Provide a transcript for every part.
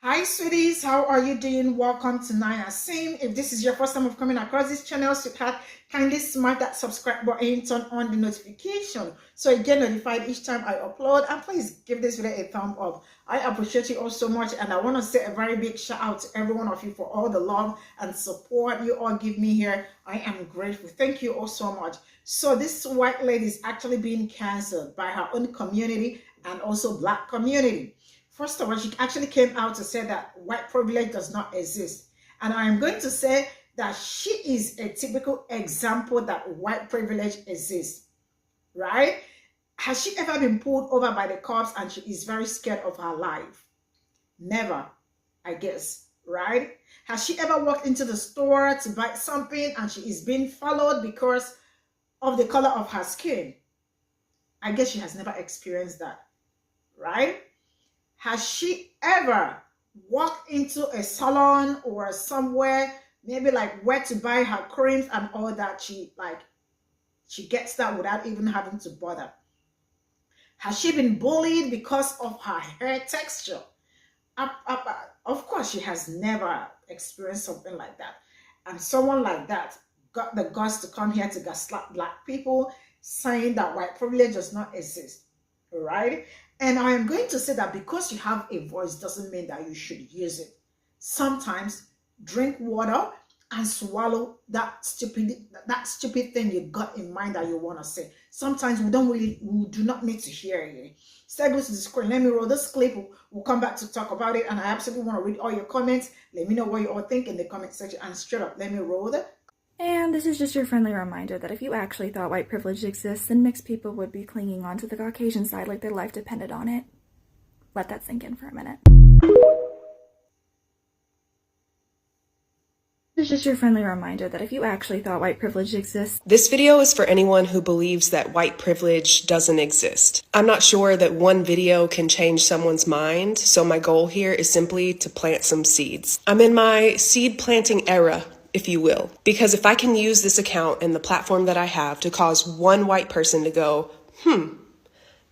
Hi sweeties, how are you doing? Welcome to Naya Sim. If this is your first time of coming across this channel, sweetheart, kindly smash that subscribe button, turn on the notification so you get notified each time I upload, and please give this video a thumb up. I appreciate you all so much, and I want to say a very big shout out to every one of you for all the love and support you all give me here. I am grateful. Thank you all so much. So this white lady is actually being cancelled by her own community and also Black community. First of all, she actually came out to say that white privilege does not exist. And I am going to say that she is a typical example that white privilege exists, right? Has she ever been pulled over by the cops and she is very scared of her life? Never, I guess, right? Has she ever walked into the store to buy something and she is being followed because of the color of her skin? I guess she has never experienced that, right? Has she ever walked into a salon or somewhere, maybe like where to buy her creams and all that? She gets that without even having to bother. Has she been bullied because of her hair texture? Of course, she has never experienced something like that. And someone like that got the guts to come here to gaslight Black people, saying that white privilege does not exist, right? And I am going to say that because you have a voice doesn't mean that you should use it. Sometimes drink water and swallow that stupid thing you got in mind that you want to say. Sometimes we do not need to hear it. So go to the screen. Let me roll this clip. We'll come back to talk about it. And I absolutely want to read all your comments. Let me know what you all think in the comment section. And straight up, let me roll it. And this is just your friendly reminder that if you actually thought white privilege exists, then mixed people would be clinging on to the Caucasian side like their life depended on it. Let that sink in for a minute. This is just your friendly reminder that if you actually thought white privilege exists. This video is for anyone who believes that white privilege doesn't exist. I'm not sure that one video can change someone's mind, so my goal here is simply to plant some seeds. I'm in my seed planting era, if you will, because if I can use this account and the platform that I have to cause one white person to go,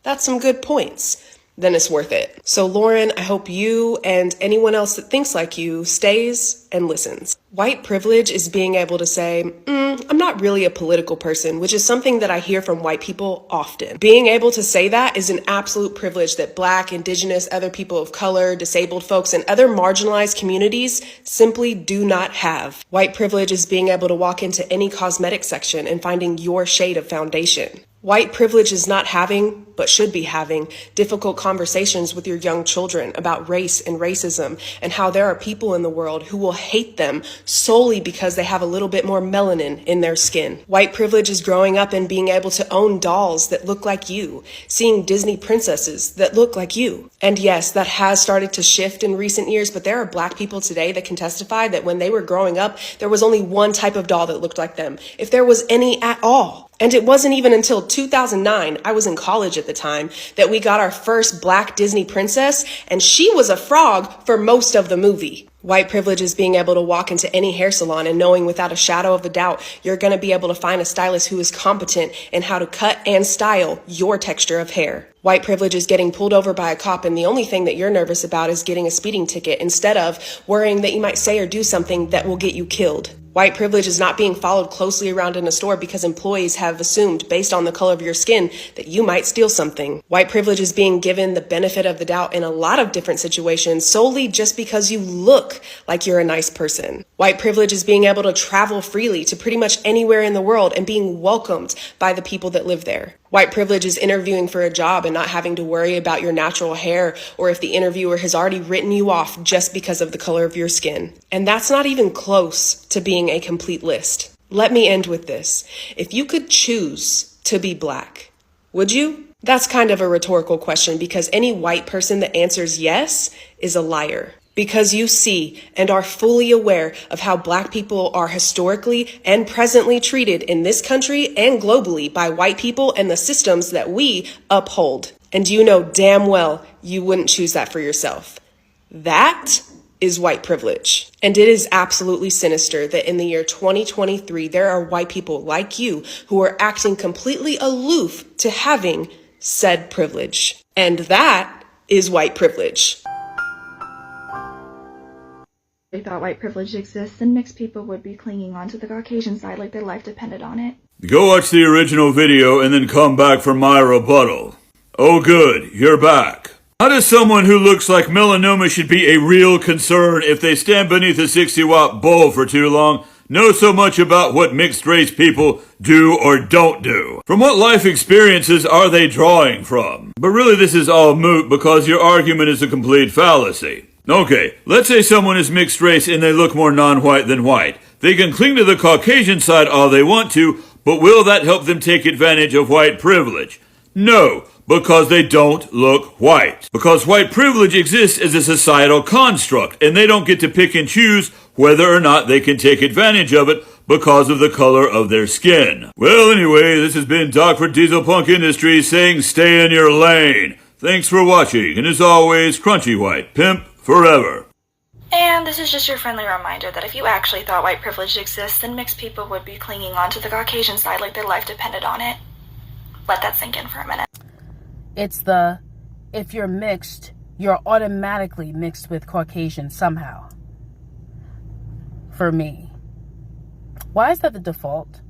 that's some good points, then it's worth it. So Lauren, I hope you and anyone else that thinks like you stays and listens. White privilege is being able to say, I'm not really a political person, which is something that I hear from white people often. Being able to say that is an absolute privilege that Black, Indigenous, other people of color, disabled folks, and other marginalized communities simply do not have. White privilege is being able to walk into any cosmetic section and finding your shade of foundation. White privilege is not having, but should be having, difficult conversations with your young children about race and racism and how there are people in the world who will hate them solely because they have a little bit more melanin in their skin. White privilege is growing up and being able to own dolls that look like you, seeing Disney princesses that look like you. And yes, that has started to shift in recent years, but there are Black people today that can testify that when they were growing up, there was only one type of doll that looked like them, if there was any at all. And it wasn't even until 2009, I was in college at the time, that we got our first Black Disney princess, and she was a frog for most of the movie. White privilege is being able to walk into any hair salon and knowing without a shadow of a doubt you're going to be able to find a stylist who is competent in how to cut and style your texture of hair. White privilege is getting pulled over by a cop and the only thing that you're nervous about is getting a speeding ticket instead of worrying that you might say or do something that will get you killed. White privilege is not being followed closely around in a store because employees have assumed, based on the color of your skin, that you might steal something. White privilege is being given the benefit of the doubt in a lot of different situations solely just because you look like you're a nice person. White privilege is being able to travel freely to pretty much anywhere in the world and being welcomed by the people that live there. White privilege is interviewing for a job and not having to worry about your natural hair or if the interviewer has already written you off just because of the color of your skin. And that's not even close to being a complete list. Let me end with this. If you could choose to be Black, would you? That's kind of a rhetorical question because any white person that answers yes is a liar. Because you see and are fully aware of how Black people are historically and presently treated in this country and globally by white people and the systems that we uphold. And you know damn well you wouldn't choose that for yourself. That is white privilege. And it is absolutely sinister that in the year 2023, there are white people like you who are acting completely aloof to having said privilege. And that is white privilege. They thought white privilege exists, and mixed people would be clinging onto the Caucasian side like their life depended on it. Go watch the original video and then come back for my rebuttal. Oh good, you're back. How does someone who looks like melanoma should be a real concern if they stand beneath a 60-watt bulb for too long know so much about what mixed-race people do or don't do? From what life experiences are they drawing from? But really this is all moot because your argument is a complete fallacy. Okay, let's say someone is mixed race and they look more non-white than white. They can cling to the Caucasian side all they want to, but will that help them take advantage of white privilege? No, because they don't look white. Because white privilege exists as a societal construct, and they don't get to pick and choose whether or not they can take advantage of it because of the color of their skin. Well, anyway, this has been Doc for Diesel Punk Industries saying stay in your lane. Thanks for watching, and as always, crunchy white pimp forever. And this is just your friendly reminder that if you actually thought white privilege exists, then mixed people would be clinging onto the Caucasian side like their life depended on it. Let that sink in for a minute. It's if you're mixed, you're automatically mixed with Caucasian somehow. For me. Why is that the default?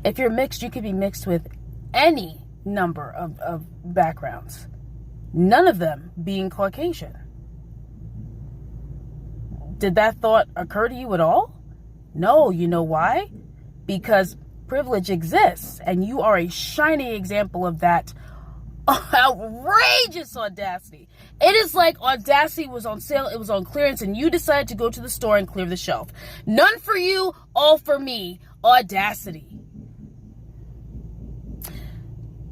If you're mixed, you could be mixed with any number of backgrounds. None of them being Caucasian. Did that thought occur to you at all? No, you know why? Because privilege exists, and you are a shining example of that outrageous audacity. It is like Audacity was on sale, it was on clearance, and you decided to go to the store and clear the shelf. None for you, all for me. Audacity.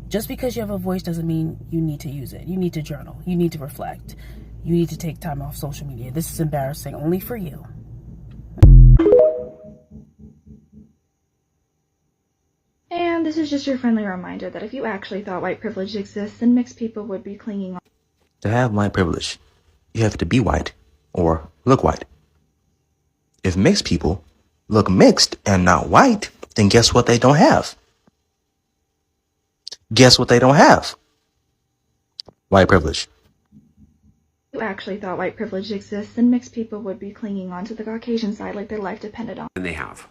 Just because you have a voice doesn't mean you need to use it. You need to journal. You need to reflect. You need to take time off social media. This is embarrassing only for you. And this is just your friendly reminder that if you actually thought white privilege exists, then mixed people would be clinging on. To have white privilege, you have to be white or look white. If mixed people look mixed and not white, then guess what they don't have? Guess what they don't have? White privilege. If you actually thought white privilege exists, then mixed people would be clinging onto the Caucasian side like their life depended on. And they have.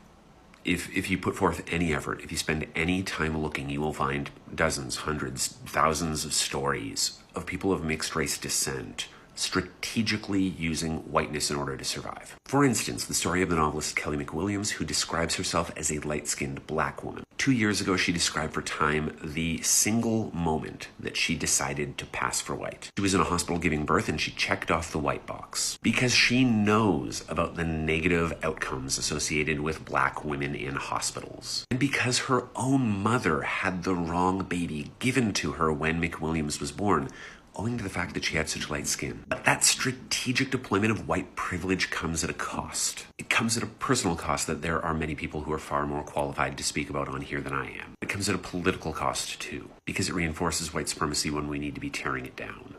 If you put forth any effort, if you spend any time looking, you will find dozens, hundreds, thousands of stories of people of mixed race descent strategically using whiteness in order to survive. For instance, the story of the novelist Kelly McWilliams, who describes herself as a light-skinned black woman. 2 years ago, she described for Time the single moment that she decided to pass for white. She was in a hospital giving birth and she checked off the white box because she knows about the negative outcomes associated with black women in hospitals. And because her own mother had the wrong baby given to her when McWilliams was born, owing to the fact that she had such light skin. But that strategic deployment of white privilege comes at a cost. It comes at a personal cost that there are many people who are far more qualified to speak about on here than I am. It comes at a political cost too, because it reinforces white supremacy when we need to be tearing it down.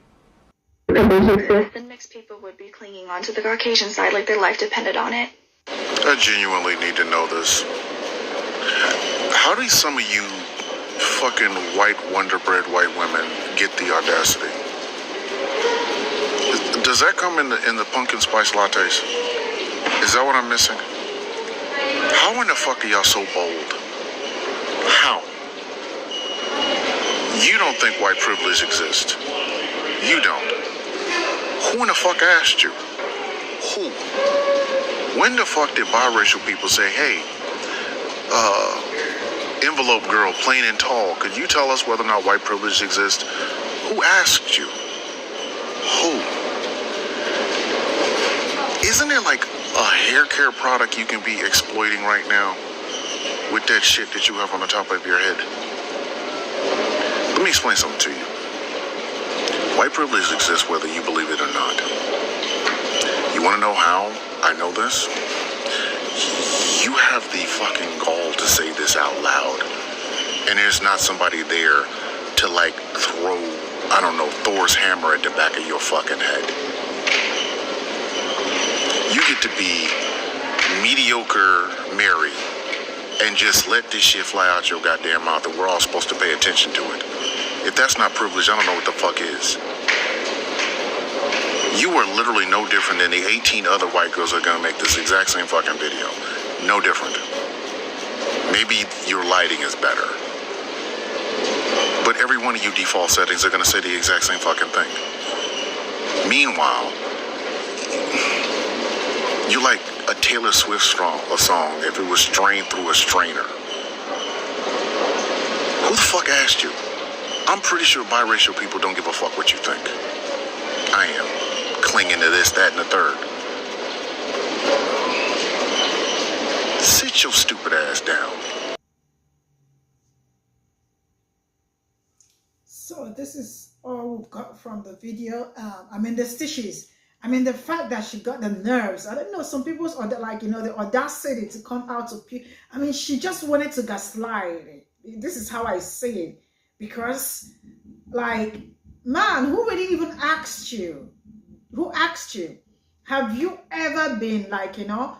Privilege exists, then mixed people would be clinging onto the Caucasian side like their life depended on it. I genuinely need to know this. How do some of you fucking white Wonder Bread white women get the audacity? Does that come in the pumpkin spice lattes? Is that what I'm missing? How in the fuck are y'all so bold? How? You don't think white privilege exists. You don't. Who in the fuck asked you? Who? When the fuck did biracial people say, hey, envelope girl, plain and tall, could you tell us whether or not white privilege exists? Who asked you? Who? Isn't there like a hair care product you can be exploiting right now with that shit that you have on the top of your head? Let me explain something to you. White privilege exists whether you believe it or not. You want to know how I know this? You have the fucking gall to say this out loud, and there's not somebody there to like throw, I don't know, Thor's hammer at the back of your fucking head. You get to be mediocre Mary and just let this shit fly out your goddamn mouth, and we're all supposed to pay attention to it. If that's not privilege, I don't know what the fuck is. You are literally no different than the 18 other white girls that are gonna make this exact same fucking video. No different. Maybe your lighting is better. But every one of you default settings are gonna say the exact same fucking thing. Meanwhile, you like a Taylor Swift song if it was strained through a strainer. Who the fuck asked you? I'm pretty sure biracial people don't give a fuck what you think. I am. Clinging to this, that, and the third. Sit your stupid ass down. So this is all we've got from the video. I mean, the stitches. I mean, the fact that she got the nerves. I don't know, some people's are like, you know, the audacity to come out to people. I mean, she just wanted to gaslight. This is how I see it. Because, like, man, who really even asked you? Who asked you? Have you ever been, like, you know,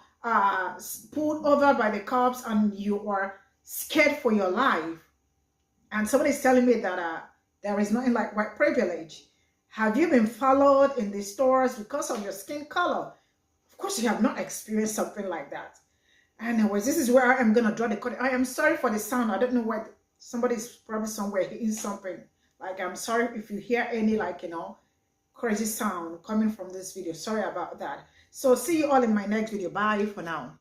pulled over by the cops and you are scared for your life? And somebody's telling me that there is nothing like white privilege. Have you been followed in the stores because of your skin color? Of course, you have not experienced something like that. Anyways, this is where I am going to draw the cut. I am sorry for the sound. I don't know what, somebody's probably somewhere hitting something. Like, I'm sorry if you hear any, like, you know, crazy sound coming from this video. Sorry about that. So see you all in my next video. Bye for now.